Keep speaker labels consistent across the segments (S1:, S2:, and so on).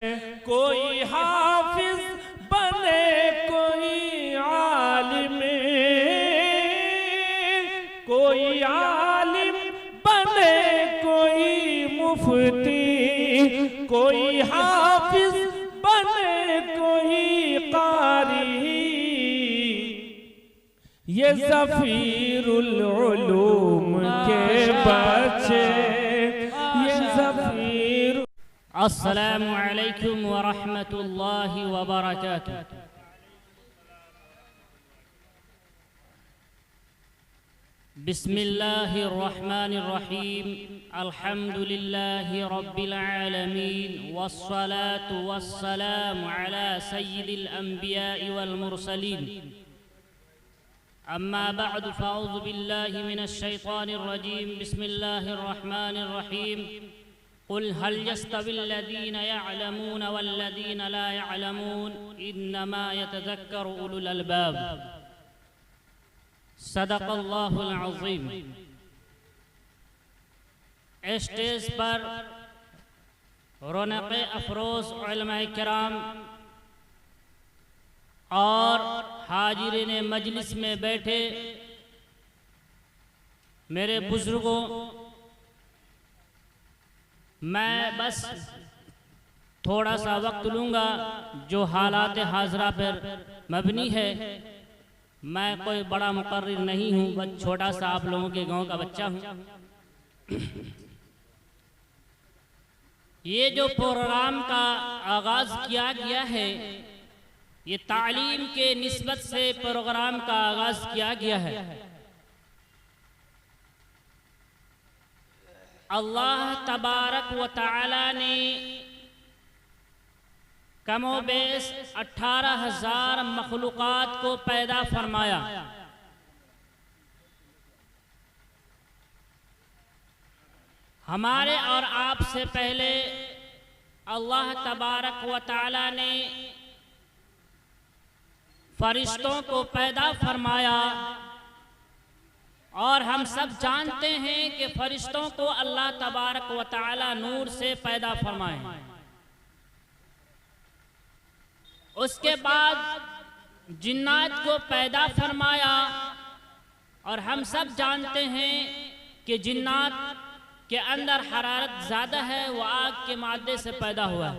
S1: कोई हाफिज बने, कोई आलिम, कोई आलिम बने, कोई मुफ्ती, कोई हाफिज बने, कोई कारी। ये ज़फ़ीरुल उलूम के बच्चे, ये ज़फ़ीर।
S2: अस्सलामु अलैकुम व रहमतुल्लाहि व बरकातुहू। बिस्मिल्लाहिर रहमानिर रहीम। अल्हम्दुलिल्लाहि रब्बिल आलमीन वस्सलातु वस्सलामु अला सय्यिदिल अंबिया'i वल मुरसलीन। अम्मा बअद फ़अऊज़ु बिल्लाहि मिनश शैतानिर रजीम। बिस्मिल्लाहिर रहमानिर रहीम। क़ुल हल यस्तविल्लज़ीना यअलमून वल्लज़ीना ला यअलमून इन्नमा यतज़क्करु उलुल अलबाब। सदक़ल्लाहुल अज़ीम। स्टेज पर रौनक़े अफ़रोज़ उलमाए किराम और हाजिरीन मजलिस में बैठे मेरे बुज़ुर्गों, मैं बस थोड़ा सा वक्त लूँगा जो हालात हाज़रा पर मबनी है। मैं कोई बड़ा मुक़र्रिर नहीं हूँ, बस छोटा सा आप लोगों के गांव का बच्चा हूँ। ये जो प्रोग्राम का आगाज़ किया गया है, ये तालीम के निस्बत से प्रोग्राम का आगाज़ किया गया है। अल्लाह तबारक व तआला ने कमोबेश 18,000 मखलूक़ात को पैदा फरमाया। हमारे और आपसे पहले अल्लाह तबारक व तआला ने फरिश्तों को पैदा फरमाया और हम सब जानते हैं कि फरिश्तों को अल्लाह तबारक व तआला नूर से पैदा फरमाए। उसके बाद जिन्नात को पैदा फरमाया और हम सब जानते हैं कि जिन्नात के अंदर हरारत ज़्यादा है, वो आग के मादे से पैदा हुआ।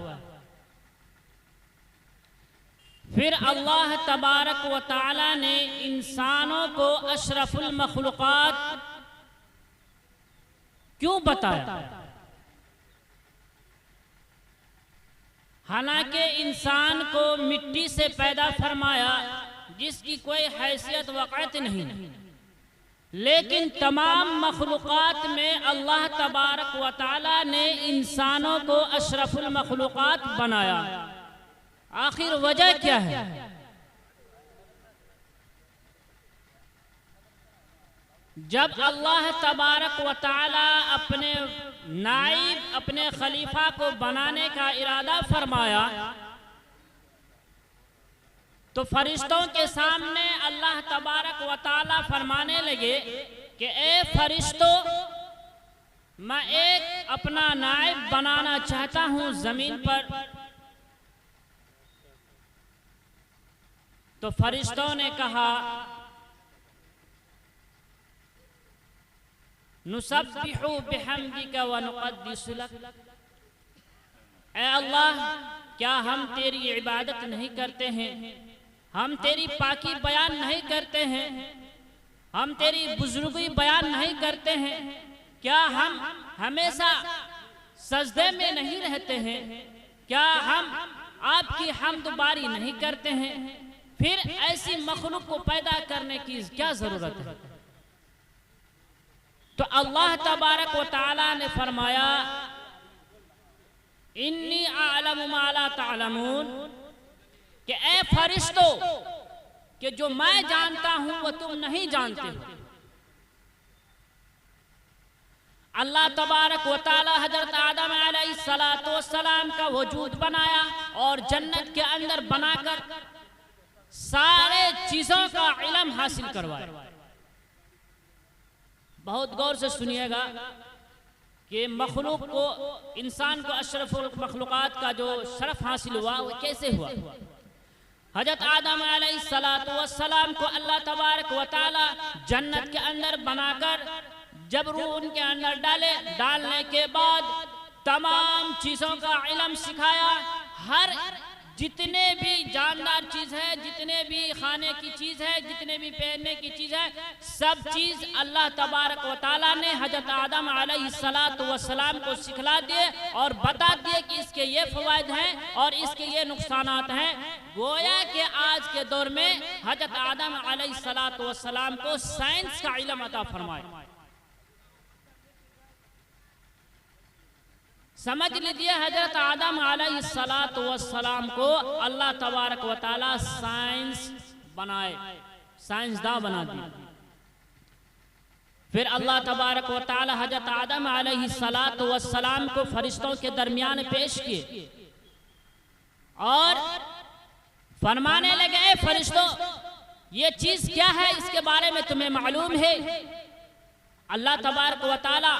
S2: फिर अल्लाह तबारक व तआला ने इंसानों को अशरफुल मखलूक़ात क्यों बताया? हालांकि इंसान को मिट्टी से पैदा फरमाया जिसकी कोई हैसियत वक़्त नहीं, लेकिन तमाम मखलूक़ात में अल्लाह तबारक व तआला ने इंसानों को अशरफुल मखलूक़ात बनाया। आखिर वजह क्या है? जब अल्लाह तबारक व तआला अपने नाइब, अपने खलीफा को बनाने का इरादा फरमाया तो फरिश्तों के सामने अल्लाह तबारक व तआला फरमाने लगे कि ए फरिश्तों, मैं एक अपना नाइब बनाना चाहता हूँ ज़मीन पर। तो फरिश्तों ने कहा, नुसब्बिहु बिहम्दिका व नुक़द्दिसु लक। ऐ अल्लाह, क्या हम तेरी इबादत नहीं करते हैं? हम तेरी पाकी बयान नहीं करते हैं? हम तेरी बुजुर्गी बयान नहीं करते हैं? क्या हम हमेशा सजदे में नहीं रहते हैं? क्या हम आपकी हम्द बारी नहीं करते हैं? फिर ऐसी मखलूक को पैदा करने की क्या जरूरत है? तो अल्लाह तबारक व तआला ने फरमाया, इन्नी अअलमु मा ला तअलमून, कि ए फरिश्तों, कि जो मैं जानता हूं वो तुम नहीं जानते हो। अल्लाह तबारक व तआला हजरत आदम अलैहिस्सलातु वस्सलाम का वजूद बनाया और जन्नत के अंदर बनाकर सारे चीजों का इल्म हासिल करवाया। बहुत गौर से सुनिएगा। कि मखलूक को, इंसान को अशरफुल मखलूकात का जो शरफ हासिल हुआ वो कैसे हुआ। हजरत आदम अलैहिस्सलातु वस्सलाम को अल्लाह तबारक व तआला जन्नत के अंदर बनाकर जब रूह उनके अंदर डालने के बाद तमाम चीज़ों का इल्म सिखाया। हर जितने भी जानदार चीज़ है, जितने भी खाने की चीज़ है, जितने भी पहनने की चीज़ है, सब चीज़ अल्लाह तबारक व तआला ने हजरत आदम अलैहिस्सलातु वस्सलाम को सिखला दिए और बता दिए कि इसके ये फ़वाइद हैं और इसके ये नुकसानात हैं। गोया कि आज के दौर में हजरत आदम अलैहिस्सलातु वस्सलाम को साइंस का इल्म अता फरमाया। समझ लीजिए हजरत आदम अलैहिस्सलातु वस्सलाम को अल्लाह तबारक व तआला साइंस बनाए, साइंसदां बना दिए। फिर अल्लाह तबारक व तआला हजरत आदम अलैहिस्सलातु वस्सलाम को फरिश्तों के दरमियान पेश किए और फरमाने लगे, ए फरिश्तों, ये चीज क्या है, इसके बारे में तुम्हें मालूम है? अल्लाह तबारक व तआला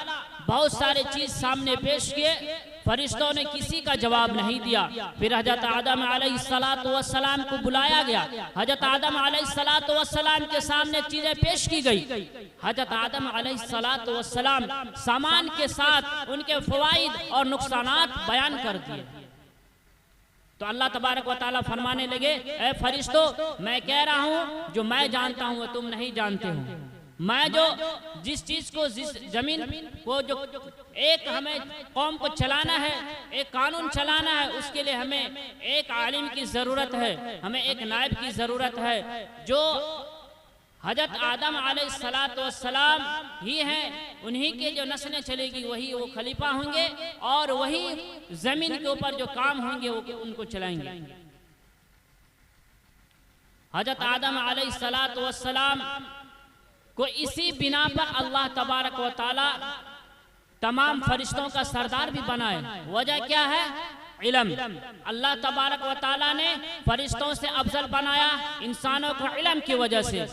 S2: बहुत सारे चीज सामने पेश किए, फरिश्तों ने किसी का जवाब नहीं दिया। फिर हजरत आदम अलैहिस्सलातु वस्सलाम को बुलाया गया। हजरत आदम अलैहिस्सलातु वस्सलाम के सामने चीजें पेश की गई। हजरत आदम अलैहिस्सलातु वस्सलाम सामान के साथ उनके फवाइद और नुकसानात बयान कर दिए। तो अल्लाह तबारक व तआला फरमाने लगे, ए फरिश्तों, मैं कह रहा हूँ जो मैं जानता हूँ वो तुम नहीं जानते हो। मैं जो जिस चीज को, जिस जमीन को, जो एक हमें कौम को चलाना है, एक कानून चलाना है, उसके लिए हमें एक आलिम की जरूरत है, हमें एक नायब की जरूरत है। जो हजरत आदम अलैहिस्सलातु वस्सलाम ही हैं, उन्हीं के जो नस्लें चलेगी वही वो खलीफा होंगे और वही जमीन के ऊपर जो काम होंगे वो उनको चलाएंगे। हजरत आदम अलैहिस्सलातु वस्सलाम को इसी बिना पर अल्लाह तबारक व तआला तमाम फरिश्तों का सरदार भी बनाए। वजह क्या है? इल्म। अल्लाह तबारक व तआला ने फरिश्तों से अफजल बनाया इंसानों को इल्म की वजह से।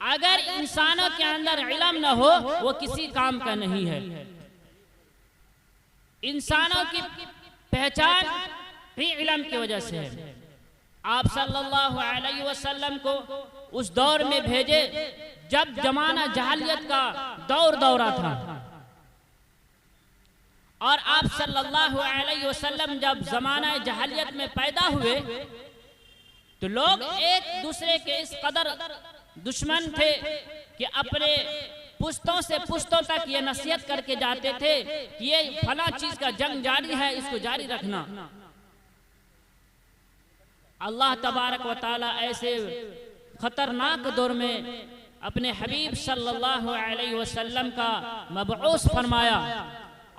S2: अगर इंसानों के अंदर इल्म न हो वो किसी काम का नहीं है। इंसानों की पहचान भी इल्म की वजह से है। आप सल्लल्लाहु अलैहि वसल्लम को उस दौर में भेजे जब जमाना जहालियत का दौरा था और आप सल्लल्लाहु अलैहि वसल्लम जब जमाना जहालियत में पैदा हुए तो लोग एक दूसरे के इस कदर दुश्मन थे कि अपने पुश्तों से पुश्तों तक ये नसीहत करके जाते थे कि ये फला चीज का जंग जारी है, इसको जारी रखना। अल्लाह तबारक व तआला ऐसे खतरनाक दौर में अपने हबीब सल्लल्लाहु अलैहि वसल्लम का मबऊस फरमाया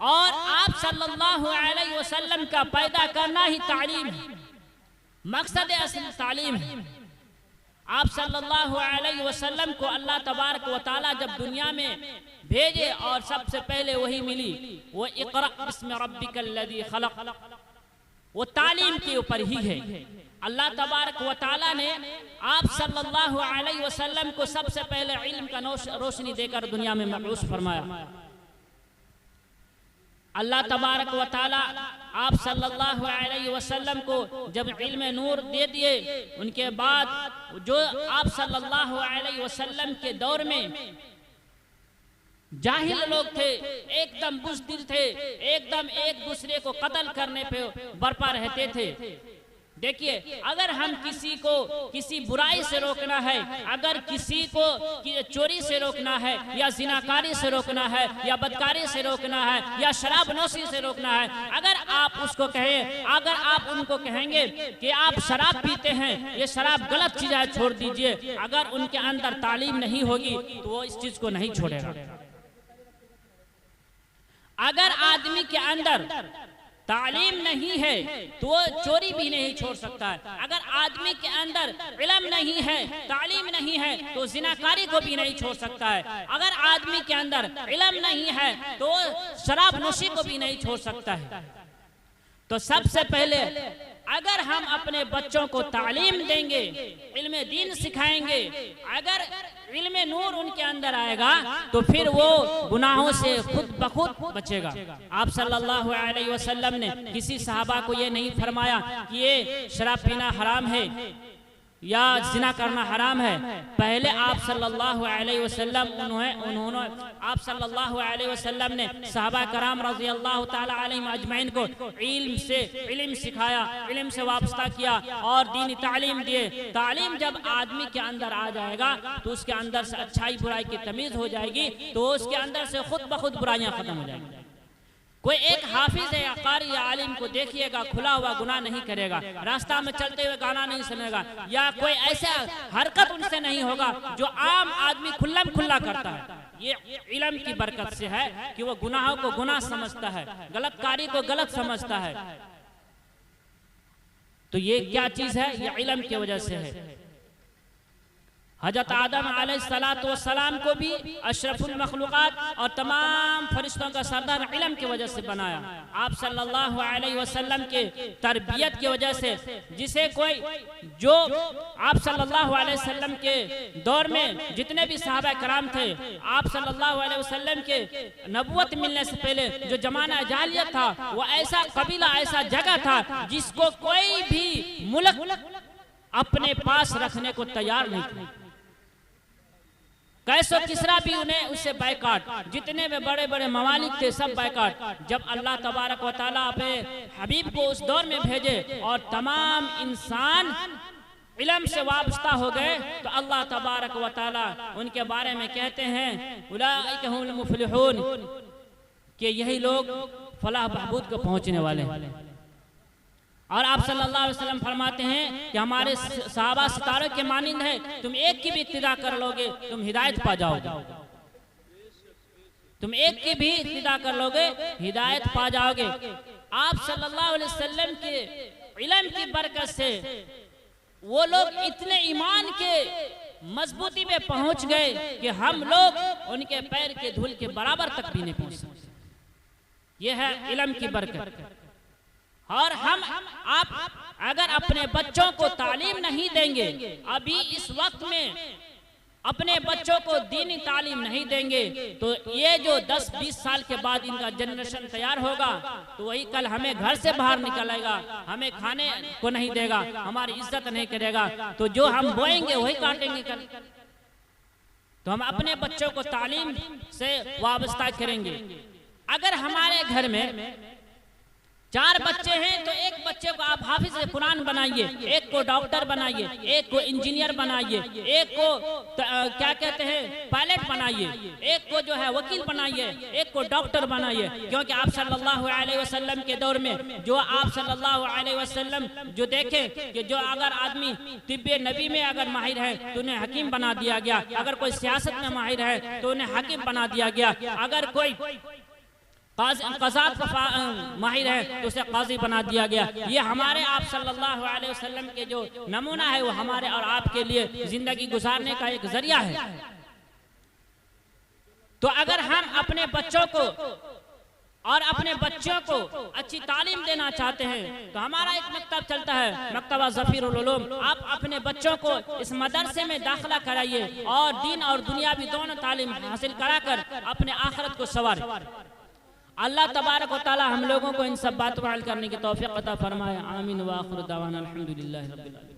S2: और आप सल्लल्लाहु अलैहि वसल्लम का पैदा करना ही तालीम है, मकसद असल तालीम है। आप सल्लल्लाहु अलैहि वसल्लम को अल्लाह तबारक व तआला जब दुनिया में भेजे और सबसे पहले वही मिली, वो इक़रा बिस्मि रब्बिकल लज़ी खलक़, वो तालीम के ऊपर ही है। अल्लाह तबारक व तआला ने आप सल्लल्लाहु अलैहि वसल्लम को सबसे पहले इल्म का रोशनी देकर दुनिया में मबऊस फरमाया। अल्लाह तबारक व तआला आप सल्लल्लाहु अलैहि वसल्लम को जब इल्म नूर दे दिए, उनके बाद जो आप सल्लल्लाहु अलैहि वसल्लम के दौर में जाहिल लोग थे, एकदम बुज़दिल थे, एकदम एक दूसरे को कत्ल करने पे बरपा रहते थे। देखिए, अगर हम किसी को किसी बुराई से रोकना है, अगर किसी को चोरी से रोकना है या जिनाकारी से रोकना है या बदकारी से रोकना है या शराब नोशी से रोकना है, अगर आप उसको कहें, अगर आप उनको कहेंगे कि आप शराब पीते हैं, ये शराब गलत चीज है, छोड़ दीजिए, अगर उनके अंदर तालीम नहीं होगी तो वो इस चीज को नहीं छोड़ेगा। अगर आदमी के अंदर तालीम नहीं है तो वो चोरी भी नहीं छोड़ सकता है। अगर आदमी के अंदर इल्म नहीं है, तालीम नहीं है तो जिनाकारी को भी नहीं छोड़ सकता है। अगर आदमी के अंदर इल्म नहीं है तो शराब नोशी को भी नहीं छोड़ सकता है। तो सबसे पहले अगर हम अपने बच्चों को तालीम देंगे, इल्म दीन सिखाएंगे, अगर इल्म नूर उनके अंदर आएगा तो फिर वो गुनाहों से खुद ब खुद बचेगा। आप सल्लल्लाहु अलैहि वसल्लम ने किसी सहाबा को ये नहीं फरमाया कि ये शराब पीना हराम है या जिना करना हराम है। पहले आप सल्लल्लाहु अलैहि वसल्लम ने सहाबा कराम रज़ी अल्लाह ताला अलैहिम अजमईन को इल्म सिखाया, इल्म से वाबस्ता किया और दीनी तालीम दिए। तालीम जब आदमी के अंदर आ जाएगा तो उसके अंदर से अच्छाई बुराई की तमीज़ हो जाएगी, तो उसके अंदर से खुद ब खुद बुराइयां खत्म हो जाएंगी। कोई एक हाफिज या कारी या आलिम को देखिएगा खुला हुआ गुनाह नहीं करेगा, रास्ता में चलते हुए गाना नहीं सुनेगा, या कोई ऐसा हरकत उनसे नहीं होगा जो आम आदमी खुल्लम खुल्ला करता है। ये इल्म की बरकत से है कि वो गुनाहों को गुनाह समझता है, गलत कारी को गलत समझता है। तो ये क्या चीज है? ये इल्म की वजह से है। हजरत आदम अलैहिस्सलाम को भी अशरफुल मखलूकात और तमाम फरिश्तों का सरदार इल्म की वजह से बनाया। आप सल्लल्लाहु अलैहि वसल्लम के तरबियत की वजह से, जिसे कोई जो आप सल्लल्लाहु अलैहि वसल्लम के दौर में जितने भी सहाबा कराम थे, आप सल्लल्लाहु अलैहि वसल्लम के नबुवत मिलने से पहले जो जमाना जाहिलियत था, वो ऐसा कबीला, ऐसा जगह था जिसको कोई भी मुल्क अपने पास रखने को तैयार नहीं था। कैसो किसरा भी उन्हें उससे बायकाट, जितने भी बड़े बड़े ममालिक थे सब बायकाट। जब अल्लाह तबारक व तआला अपने हबीब को उस दौर में भेजे और तमाम इंसान इल्म से वाबस्ता हो गए, तो अल्लाह तबारक व तआला उनके बारे में कहते हैं उलाइका हुमुल मुफलिहून, कि यही लोग फलाह बहबूद को पहुंचने वाले हैं। और आप सल्लल्लाहु अलैहि वसल्लम फरमाते हैं कि हमारे सहाबा सितारों के मानिंद है, तुम एक की भी इत्तिदा कर लोगे तुम हिदायत पा जाओगे, तुम एक की भी इत्तिदा कर लोगे हिदायत पा जाओगे। आप सल्लल्लाहु अलैहि वसल्लम के इल्म की बरकत से वो लोग इतने ईमान के मजबूती में पहुंच गए कि हम लोग उनके पैर के धूल के बराबर तक भी नहीं पहुंच सकते। यह है इल्म की बरकत। और आप अगर अपने बच्चों को तालीम नहीं देंगे, अभी इस वक्त में अपने बच्चों को दीनी तालीम नहीं देंगे, तो ये जो 10-20 साल के बाद इनका जनरेशन तैयार होगा, तो वही कल हमें घर से बाहर निकलेगा, हमें खाने को नहीं देगा, हमारी इज्जत नहीं करेगा। तो जो हम बोएंगे वही काटेंगे कल। तो हम अपने बच्चों को तालीम से वाबस्ता करेंगे। अगर हमारे घर में 4 बच्चे हैं तो एक बच्चे को आप हाफिज कुरान बनाइए, एक को डॉक्टर बनाइए, एक को इंजीनियर बनाइए, एक को क्या कहते हैं पायलट बनाइए, एक को जो है वकील बनाइए, एक को डॉक्टर बनाइए। क्योंकि आप सल्लल्लाहु अलैहि वसल्लम के दौर में जो आप सल्लल्लाहु अलैहि वसल्लम जो देखें कि जो अगर आदमी तिब्बे नबी में अगर माहिर है तो उन्हें हकीम बना दिया गया, अगर कोई सियासत में माहिर है तो उन्हें हकीम बना दिया गया, अगर कोई क़ज़ात माहिर है तो उसे काजी बना दिया गया। ये हमारे आप सल्लल्लाहु अलैहि वसल्लम के जो नमूना है वो हमारे और आपके लिए जिंदगी गुजारने का एक जरिया है। तो अगर हम अपने बच्चों को और अपने बच्चों को अच्छी तालीम देना चाहते हैं तो हमारा एक मकतब चलता है, मकतबा ज़फ़ीरुल उलूम। आप अपने बच्चों को इस मदरसे में दाखिला कराइए और दीन और दुनियावी दोनों तालीम हासिल कराकर अपने आखिरत को संवारें। अल्लाह तबारक व तआला हम लोगों को इन सब बातों पर अमल करने की तौफीक अता फरमाए। आमीन व आखिर दावाना अल्हम्दुलिल्लाहि रब्बिल आलमीन।